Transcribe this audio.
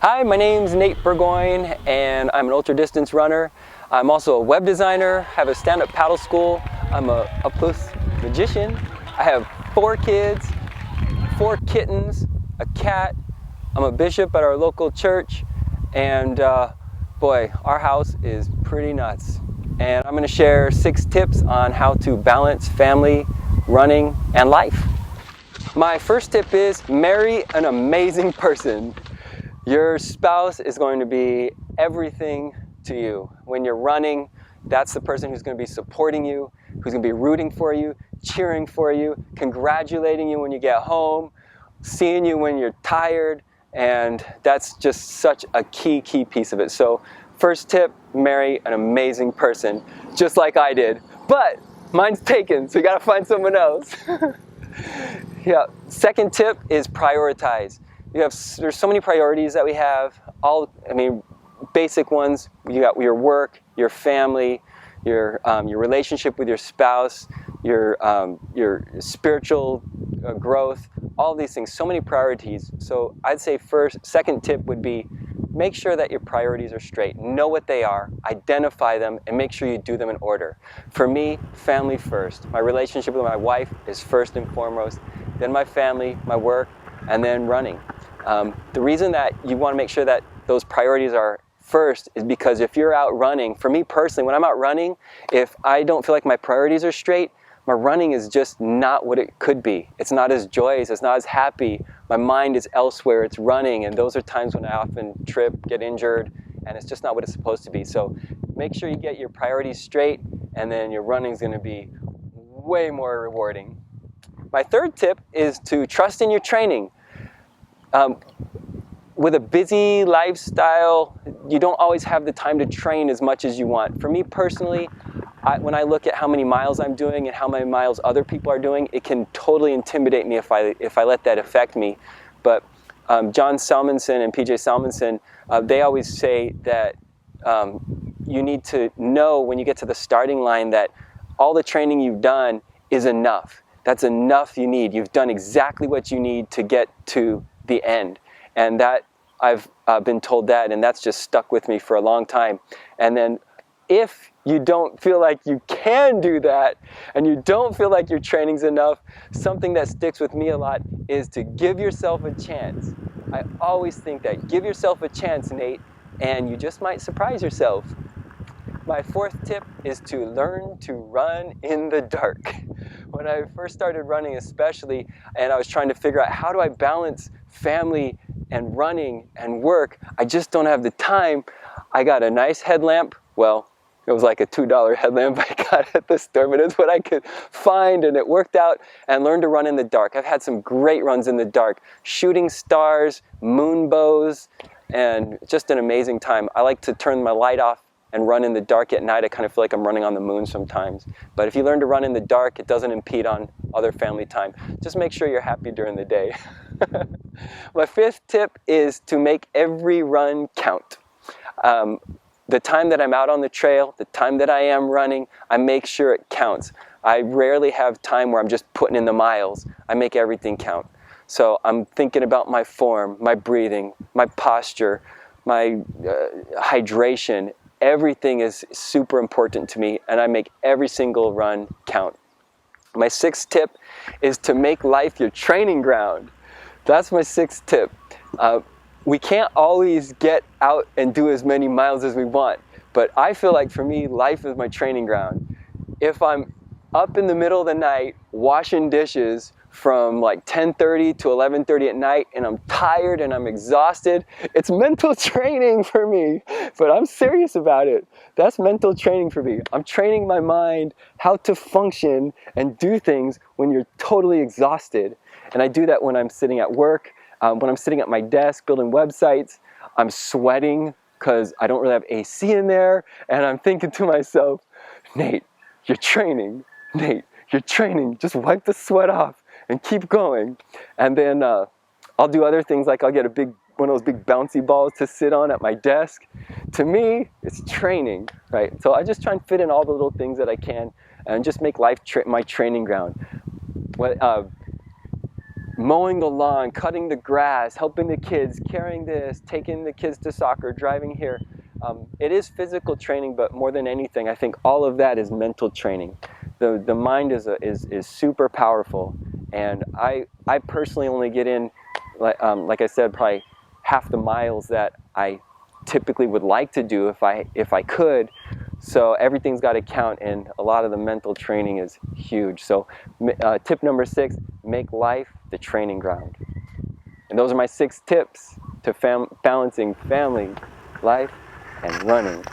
Hi, my name's Nate Burgoyne, and I'm an ultra distance runner. I'm also a web designer, have a stand-up paddle school. I'm a up-close magician. I have 4 kids, 4 kittens, a cat. I'm a bishop at our local church, and boy, our house is pretty nuts. And I'm going to share 6 tips on how to balance family, running, and life. My first tip is marry an amazing person. Your spouse is going to be everything to you. When you're running, that's the person who's going to be supporting you, who's going to be rooting for you, cheering for you, congratulating you when you get home, seeing you when you're tired, and that's just such a key piece of it. So first tip, marry an amazing person, just like I did. But mine's taken, so you got to find someone else. Yeah. Second tip is prioritize. There's so many priorities that we have. Basic ones. You got your work, your family, your relationship with your spouse, your spiritual growth. All these things. So many priorities. So I'd say second tip would be make sure that your priorities are straight. Know what they are. Identify them, and make sure you do them in order. For me, family first. My relationship with my wife is first and foremost. Then my family, my work, and then running. The reason that you want to make sure that those priorities are first is because if you're out running, for me personally, when I'm out running, if I don't feel like my priorities are straight, my running is just not what it could be. It's not as joyous, it's not as happy. My mind is elsewhere, it's running, and those are times when I often trip, get injured, and it's just not what it's supposed to be. So make sure you get your priorities straight, and then your running is going to be way more rewarding. My third tip is to trust in your training. With a busy lifestyle, you don't always have the time to train as much as you want. For me personally, when I look at how many miles I'm doing and how many miles other people are doing, it can totally intimidate me if I let that affect me. But John Salmonson and PJ Salmonson, they always say that you need to know when you get to the starting line that all the training you've done is enough. That's enough you need. You've done exactly what you need to get to the end. And that I've been told that, and that's just stuck with me for a long time. And then if you don't feel like you can do that, and you don't feel like your training's enough, something that sticks with me a lot is to give yourself a chance. I always think that. Give yourself a chance, Nate, and you just might surprise yourself. My fourth tip is to learn to run in the dark. When I first started running especially, and I was trying to figure out how do I balance family and running and work, I just don't have the time. I got a nice headlamp. Well, it was like a $2 headlamp I got at the store, but it's what I could find, and it worked out, and learned to run in the dark. I've had some great runs in the dark. Shooting stars, moon bows, and just an amazing time. I like to turn my light off and run in the dark at night. I kind of feel like I'm running on the moon sometimes. But if you learn to run in the dark, it doesn't impede on other family time. Just make sure you're happy during the day. My fifth tip is to make every run count. The time that I'm out on the trail, the time that I am running, I make sure it counts. I rarely have time where I'm just putting in the miles. I make everything count. So I'm thinking about my form, my breathing, my posture, my hydration. Everything is super important to me, and I make every single run count. My sixth tip is to make life your training ground. That's my sixth tip. We can't always get out and do as many miles as we want, but I feel like for me, life is my training ground. If I'm up in the middle of the night washing dishes from like 10:30 to 11:30 at night, and I'm tired and I'm exhausted, it's mental training for me. But I'm serious about it. That's mental training for me. I'm training my mind how to function and do things when you're totally exhausted. And I do that when I'm sitting at work, when I'm sitting at my desk building websites. I'm sweating because I don't really have AC in there, and I'm thinking to myself, Nate, you're training. Nate, you're training. Just wipe the sweat off and keep going. And then I'll do other things, like I'll get one of those big bouncy balls to sit on at my desk. To me, it's training, right? So I just try and fit in all the little things that I can and just make life my training ground. mowing the lawn, cutting the grass, helping the kids, carrying this, taking the kids to soccer, driving here. It is physical training, but more than anything, I think all of that is mental training. The mind is super powerful, and I personally only get in, like I said, probably half the miles that I typically would like to do if I could. So everything's got to count, and a lot of the mental training is huge. So tip number 6, make life the training ground. And those are my 6 tips to balancing family, life, and running.